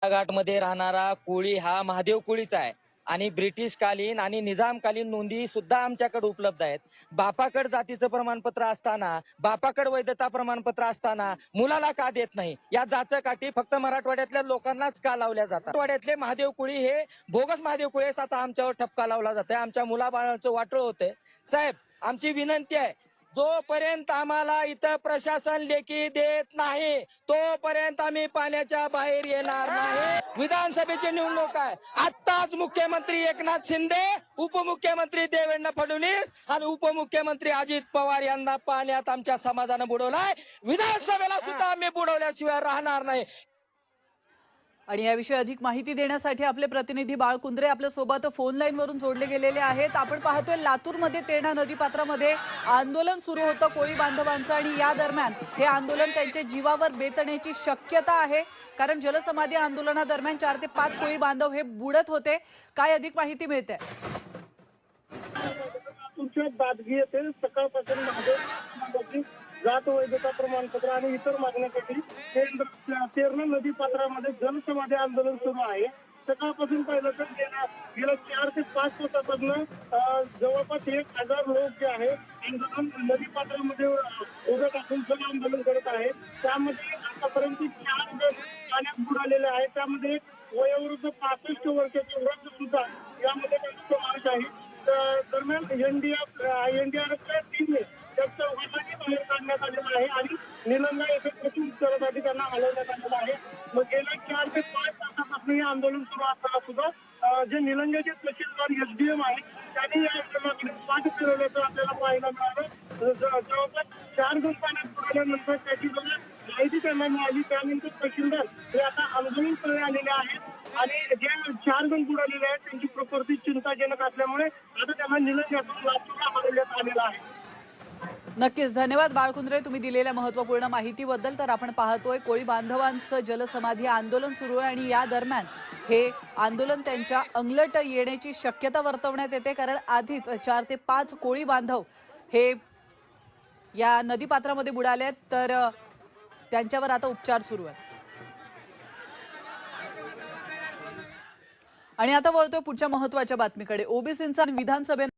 घाटमध्ये राहणारा कोळी हा महादेव कोळीचा आहे आणि ब्रिटिशकालीन आणि निजामकालीन नोंदी सुद्धा आमच्याकडे उपलब्ध आहेत. बापाकड जातीचं प्रमाणपत्र असताना, बापाकड वैधता प्रमाणपत्र असताना मुलाला का देत नाही? या जाचकाठी फक्त मराठवाड्यातल्या लोकांनाच का लावल्या जातात? मराठवाड्यातले महादेव कोळी हे बोगस महादेव कोळी आता आमच्यावर ठपका लावला जातोय, आमच्या मुलाबाळांचं वाटोळ होतंय. साहेब, आमची विनंती आहे, जोपर्यंत आम्हाला इथं प्रशासन लेखी देत नाही तोपर्यंत आम्ही पाण्याच्या बाहेर येणार नाही. विधानसभेची निवडणूक आहे. आत्ताच मुख्यमंत्री एकनाथ शिंदे, उपमुख्यमंत्री देवेंद्र फडणवीस आणि उपमुख्यमंत्री अजित पवार यांना पाण्यात आमच्या समाजानं बुडवलाय. विधानसभेला सुद्धा आम्ही बुडवल्याशिवाय राहणार नाही. आणि याविषयी अधिक माहिती देण्यासाठी आपले प्रतिनिधी बाळ कुंद्रे आपल्या सोबत फोन लाईन वरून जोडले गेलेले आहेत. आपण पाहतोय लातूरमध्ये तेरणा नदीपात्रामध्ये आंदोलन सुरू होतं कोळी बांधवांचं आणि या दरम्यान हे आंदोलन त्यांच्या जीवावर बेतण्याची शक्यता आहे, कारण जलसमाधी आंदोलनादरम्यान 4 ते 5 कोळी बांधव हे बुडत होते. काय अधिक माहिती मिळते? दादगी येथे सकाळपासून महादेव जात वैधता प्रमाणपत्र आणि इतर मागण्यासाठी तेरणा नदी पात्रामध्ये जलसमाधी आंदोलन सुरू आहे. सकाळपासून पाहिलं तर गेल्या 4 ते 5 तासापासून जवळपास 1000 लोक जे आहे आंदोलन नदी पात्रामध्ये उभे टाकून जन आंदोलन करत आहेत. त्यामध्ये आतापर्यंत 4 जण पाण्यात बुडालेले आहेत. त्यामध्ये वयोवृद्ध 65 वर्षाचे वृद्ध सुद्धा यामध्ये समावेश आहे. दरम्यान एनडीआरएफच्या टीमने त्या चौघांनाही बाहेर काढण्यात आलेलं आहे आणि निलंगा येथे प्रत्युत्तरासाठी त्यांना हलवण्यात आलेलं आहे. मग गेल्या 4 ते 5 तासापासून हे आंदोलन सुरू असताना सुद्धा जे निलंग्याचे तहसीलदार एसडीएम आहे त्यांनी या आंदोलनाकडे पाठ फिरवल्याचं आपल्याला पाहायला मिळालं. जवळपास 4 जण पाण्यात बुडल्यानंतर त्याची जेव्हा माहिती त्यांना मिळाली त्यानंतर तहसीलदार हे आता आंदोलन स्थळी आलेले आहेत आणि जे 4 जण बुडालेले आहेत त्यांची प्रकृती चिंताजनक असल्यामुळे आता त्यांना निलंग्यातून लातूरला हलवण्यात आलेलं आहे. नक्कीच धन्यवाद बाळकुंद्रे, तुम्ही दिलेल्या महत्त्वपूर्ण माहितीबद्दल. तर आपण पाहतोय कोळी बांधवांचं जलसमाधी आंदोलन सुरू आहे आणि या दरम्यान हे आंदोलन त्यांच्या अंगलट येण्याची शक्यता वर्तवण्यात येते, कारण आधीच 4 ते 5 कोळी बांधव हे या नदीपात्रामध्ये बुडाले आहेत. तर त्यांच्यावर आता उपचार सुरू आहेत. आणि आता वळतोय पुढच्या महत्त्वाच्या बातमीकडे. ओबीसींचा विधानसभेत